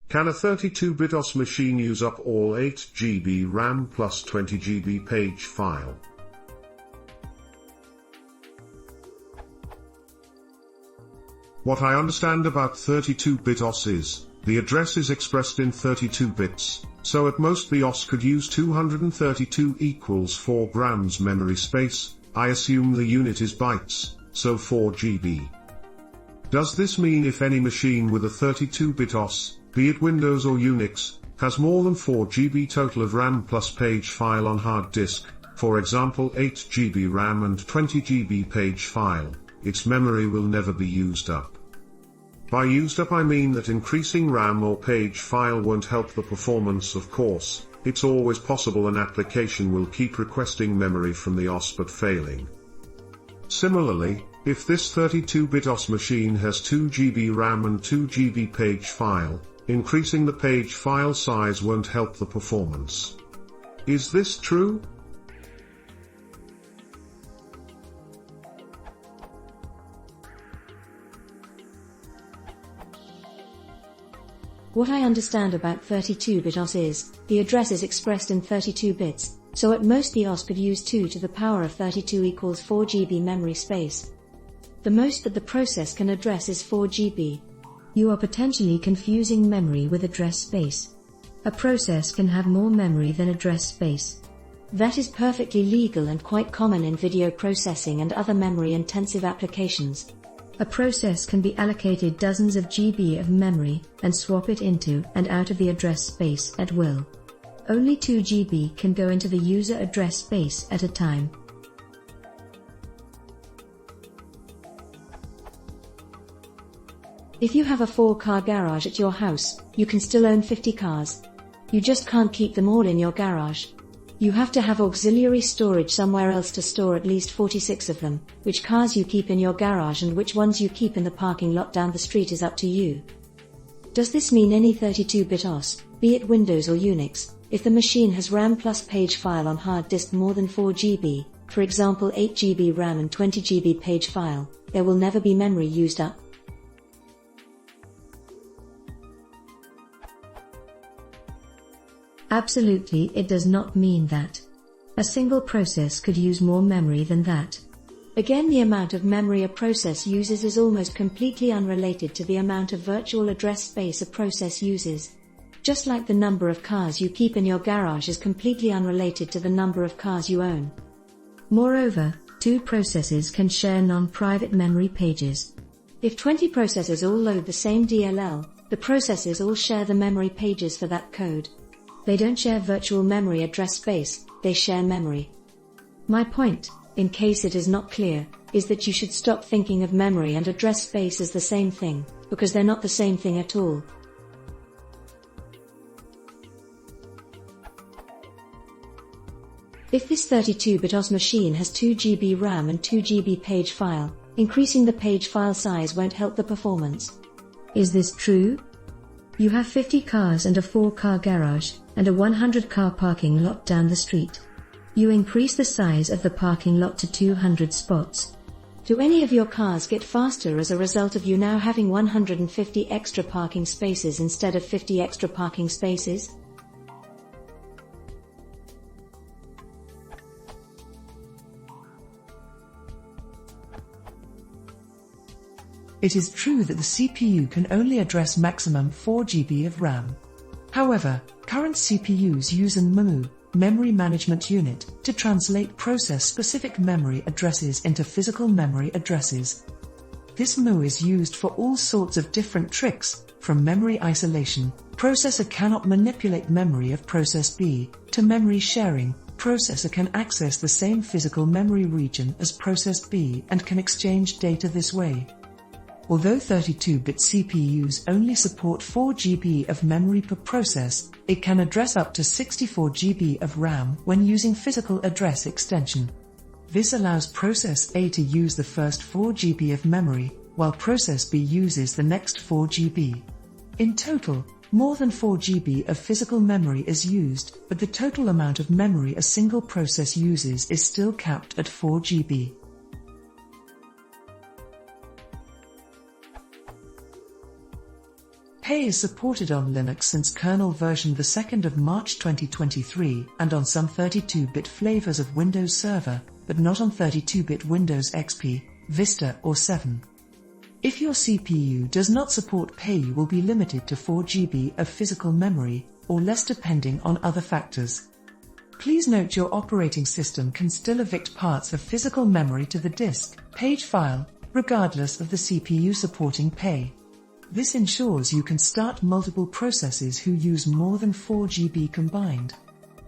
Can a 32-bit OS machine use up all 8 GB RAM plus 20 GB page file? What I understand about 32-bit OS is, the address is expressed in 32 bits, so at most the OS could use 232 equals 4 grams memory space. I assume the unit is bytes, so 4 GB. Does this mean if any machine with a 32-bit OS, be it Windows or Unix, has more than 4 GB total of RAM plus page file on hard disk, for example 8 GB RAM and 20 GB page file, its memory will never be used up? By used up I mean that increasing RAM or page file won't help the performance. Of course, it's always possible an application will keep requesting memory from the OS but failing. Similarly, if this 32-bit OS machine has 2 GB RAM and 2 GB page file, increasing the page file size won't help the performance. Is this true? What I understand about 32-bit OS is, the address is expressed in 32 bits, so at most the OS could use 2 to the power of 32 equals 4 GB memory space. The most that the process can address is 4 GB. You are potentially confusing memory with address space. A process can have more memory than address space. That is perfectly legal and quite common in video processing and other memory-intensive applications. A process can be allocated dozens of GB of memory and swap it into and out of the address space at will. Only 2 GB can go into the user address space at a time. If you have a 4-car garage at your house, you can still own 50 cars. You just can't keep them all in your garage. You have to have auxiliary storage somewhere else to store at least 46 of them. Which cars you keep in your garage and which ones you keep in the parking lot down the street is up to you. Does this mean any 32-bit OS, be it Windows or Unix, if the machine has RAM plus page file on hard disk more than 4 GB, for example 8 GB RAM and 20 GB page file, there will never be memory used up? Absolutely, it does not mean that. A single process could use more memory than that. Again, the amount of memory a process uses is almost completely unrelated to the amount of virtual address space a process uses. Just like the number of cars you keep in your garage is completely unrelated to the number of cars you own. Moreover, 2 processes can share non-private memory pages. If 20 processes all load the same DLL, the processes all share the memory pages for that code. They don't share virtual memory address space, they share memory. My point, in case it is not clear, is that you should stop thinking of memory and address space as the same thing, because they're not the same thing at all. If this 32-bit OS machine has 2 GB RAM and 2 GB page file, increasing the page file size won't help the performance. Is this true? You have 50 cars and a 4-car garage, and a 100-car parking lot down the street. You increase the size of the parking lot to 200 spots. Do any of your cars get faster as a result of you now having 150 extra parking spaces instead of 50 extra parking spaces? It is true that the CPU can only address maximum 4 GB of RAM. However, current CPUs use an MMU, Memory Management Unit, to translate process-specific memory addresses into physical memory addresses. This MMU is used for all sorts of different tricks, from memory isolation, processor cannot manipulate memory of process B, to memory sharing, processor can access the same physical memory region as process B and can exchange data this way. Although 32-bit CPUs only support 4 GB of memory per process, it can address up to 64 GB of RAM when using physical address extension. This allows process A to use the first 4 GB of memory, while process B uses the next 4 GB. In total, more than 4 GB of physical memory is used, but the total amount of memory a single process uses is still capped at 4 GB. Pay is supported on Linux since kernel version 2 March 2023 and on some 32-bit flavors of Windows Server, but not on 32-bit Windows XP, Vista or 7. If your CPU does not support Pay, you will be limited to 4 GB of physical memory, or less depending on other factors. Please note your operating system can still evict parts of physical memory to the disk, page file, regardless of the CPU supporting Pay. This ensures you can start multiple processes who use more than 4 GB combined.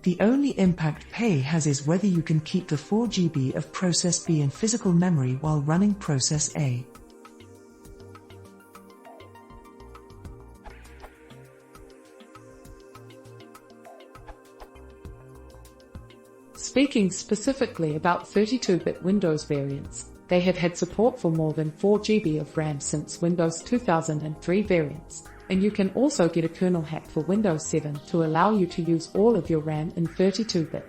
The only impact Pay has is whether you can keep the 4 GB of process B in physical memory while running process A. Speaking specifically about 32-bit Windows variants, they have had support for more than 4 GB of RAM since Windows 2003 variants, and you can also get a kernel hack for Windows 7 to allow you to use all of your RAM in 32-bit.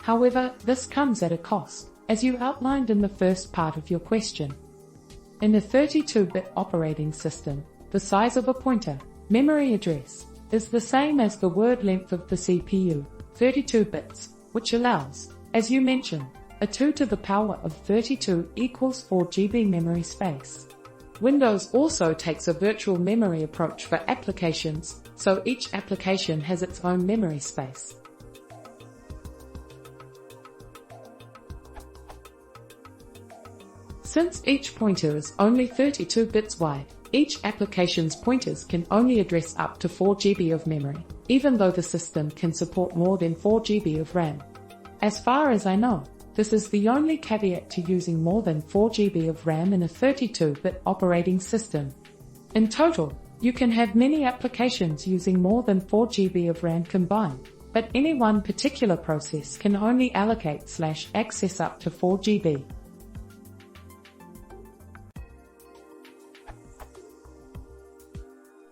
However, this comes at a cost, as you outlined in the first part of your question. In a 32-bit operating system, the size of a pointer, memory address, is the same as the word length of the CPU, 32 bits, which allows, as you mentioned, a 2 to the power of 32 equals 4 GB memory space. Windows also takes a virtual memory approach for applications, so each application has its own memory space. Since each pointer is only 32 bits wide, each application's pointers can only address up to 4 GB of memory, even though the system can support more than 4 GB of RAM. As far as I know, this is the only caveat to using more than 4 GB of RAM in a 32-bit operating system. In total, you can have many applications using more than 4 GB of RAM combined, but any one particular process can only allocate/access up to 4 GB.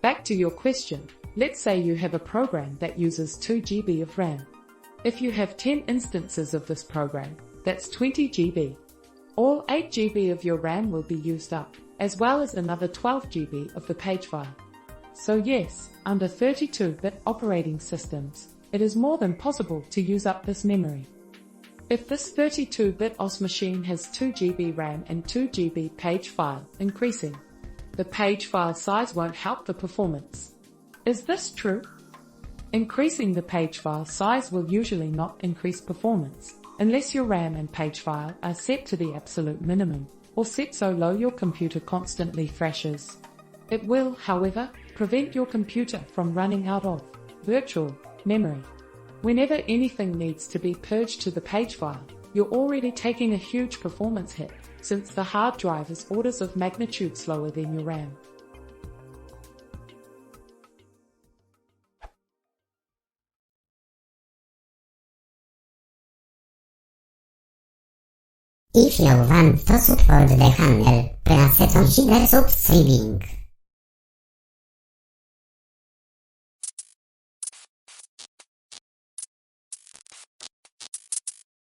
Back to your question, let's say you have a program that uses 2 GB of RAM. If you have 10 instances of this program, that's 20 GB. All 8 GB of your RAM will be used up, as well as another 12 GB of the page file. So yes, under 32-bit operating systems, it is more than possible to use up this memory. If this 32-bit OS machine has 2 GB RAM and 2 GB page file, increasing the page file size won't help the performance. Is this true? Increasing the page file size will usually not increase performance, unless your RAM and page file are set to the absolute minimum, or set so low your computer constantly crashes. It will, however, prevent your computer from running out of virtual memory. Whenever anything needs to be purged to the page file, you're already taking a huge performance hit, since the hard drive is orders of magnitude slower than your RAM. I fjałwan to support de handel, pracę ton streaming.